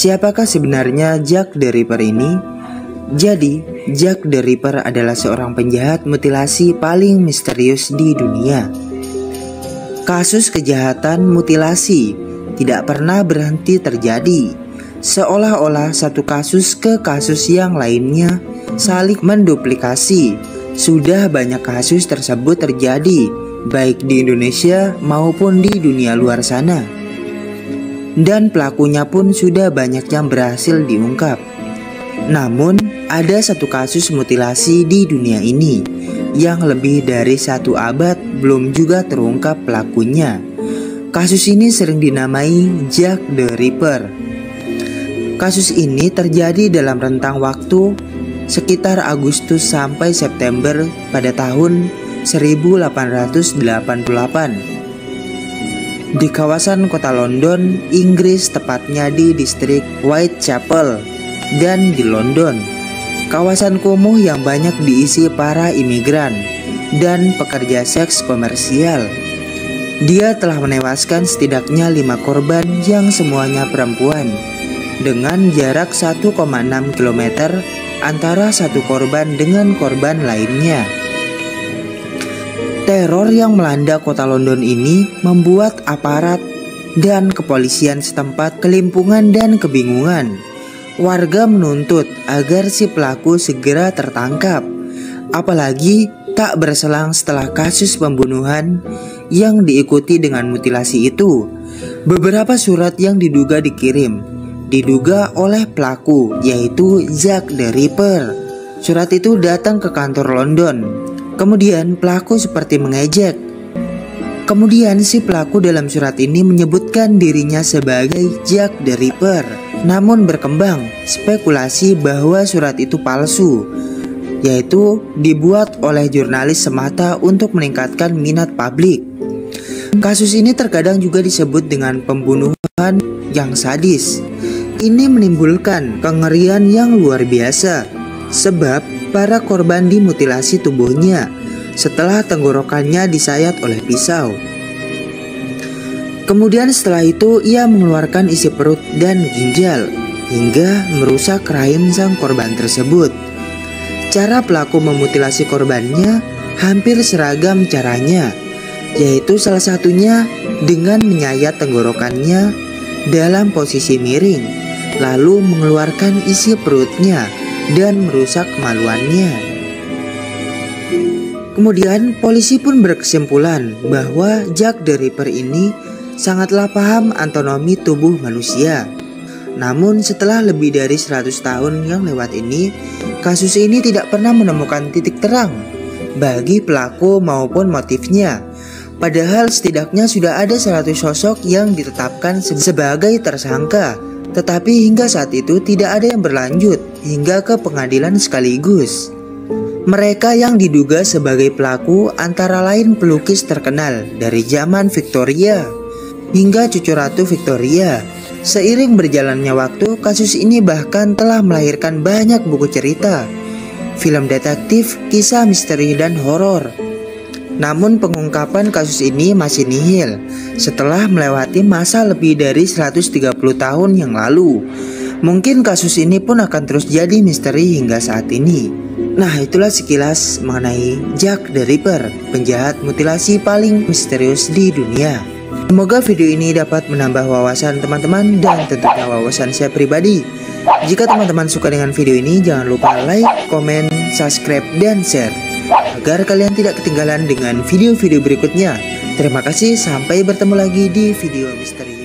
Siapakah sebenarnya Jack the Ripper ini? Jadi, Jack the Ripper adalah seorang penjahat mutilasi paling misterius di dunia. Kasus kejahatan mutilasi tidak pernah berhenti terjadi, seolah-olah satu kasus ke kasus yang lainnya saling menduplikasi. Sudah banyak kasus tersebut terjadi, baik di Indonesia maupun di dunia luar sana. Dan pelakunya pun sudah banyak yang berhasil diungkap. Namun, ada satu kasus mutilasi di dunia ini yang lebih dari 1 abad belum juga terungkap pelakunya. Kasus ini sering dinamai Jack the Ripper. Kasus ini terjadi dalam rentang waktu sekitar Agustus sampai September pada tahun 1888 di kawasan kota London, Inggris, tepatnya di distrik Whitechapel dan di London. Kawasan kumuh yang banyak diisi para imigran dan pekerja seks komersial. Dia telah menewaskan setidaknya 5 korban yang semuanya perempuan, dengan jarak 1,6 km antara satu korban dengan korban lainnya. Teror yang melanda kota London ini membuat aparat dan kepolisian setempat kelimpungan dan kebingungan. Warga menuntut agar si pelaku segera tertangkap. Apalagi tak berselang setelah kasus pembunuhan yang diikuti dengan mutilasi itu, beberapa surat yang diduga diduga oleh pelaku, yaitu Jack the Ripper. Surat itu datang ke kantor London. Kemudian pelaku seperti mengejek. Kemudian si pelaku dalam surat ini menyebutkan dirinya sebagai Jack the Ripper. Namun berkembang spekulasi bahwa surat itu palsu, yaitu dibuat oleh jurnalis semata untuk meningkatkan minat publik. Kasus ini terkadang juga disebut dengan pembunuhan yang sadis. Ini menimbulkan kengerian yang luar biasa, sebab para korban dimutilasi tubuhnya setelah tenggorokannya disayat oleh pisau. Kemudian setelah itu ia mengeluarkan isi perut dan ginjal hingga merusak rahim sang korban tersebut. Cara pelaku memutilasi korbannya hampir seragam caranya, yaitu salah satunya dengan menyayat tenggorokannya dalam posisi miring, lalu mengeluarkan isi perutnya dan merusak kemaluannya. Kemudian polisi pun berkesimpulan bahwa Jack the Ripper ini sangatlah paham anatomi tubuh manusia. Namun setelah lebih dari 100 tahun yang lewat ini, kasus ini tidak pernah menemukan titik terang bagi pelaku maupun motifnya. Padahal setidaknya sudah ada 100 sosok yang ditetapkan sebagai tersangka, tetapi hingga saat itu tidak ada yang berlanjut hingga ke pengadilan sekaligus. Mereka yang diduga sebagai pelaku antara lain pelukis terkenal dari zaman Victoria hingga cucu Ratu Victoria. Seiring berjalannya waktu, kasus ini bahkan telah melahirkan banyak buku cerita, film detektif, kisah misteri dan horor. Namun pengungkapan kasus ini masih nihil setelah melewati masa lebih dari 130 tahun yang lalu. Mungkin kasus ini pun akan terus jadi misteri hingga saat ini. Nah, itulah sekilas mengenai Jack the Ripper, penjahat mutilasi paling misterius di dunia. Semoga video ini dapat menambah wawasan teman-teman dan tentunya wawasan saya pribadi. Jika teman-teman suka dengan video ini, jangan lupa like, komen, subscribe, dan share agar kalian tidak ketinggalan dengan video-video berikutnya. Terima kasih, sampai bertemu lagi di video misteri.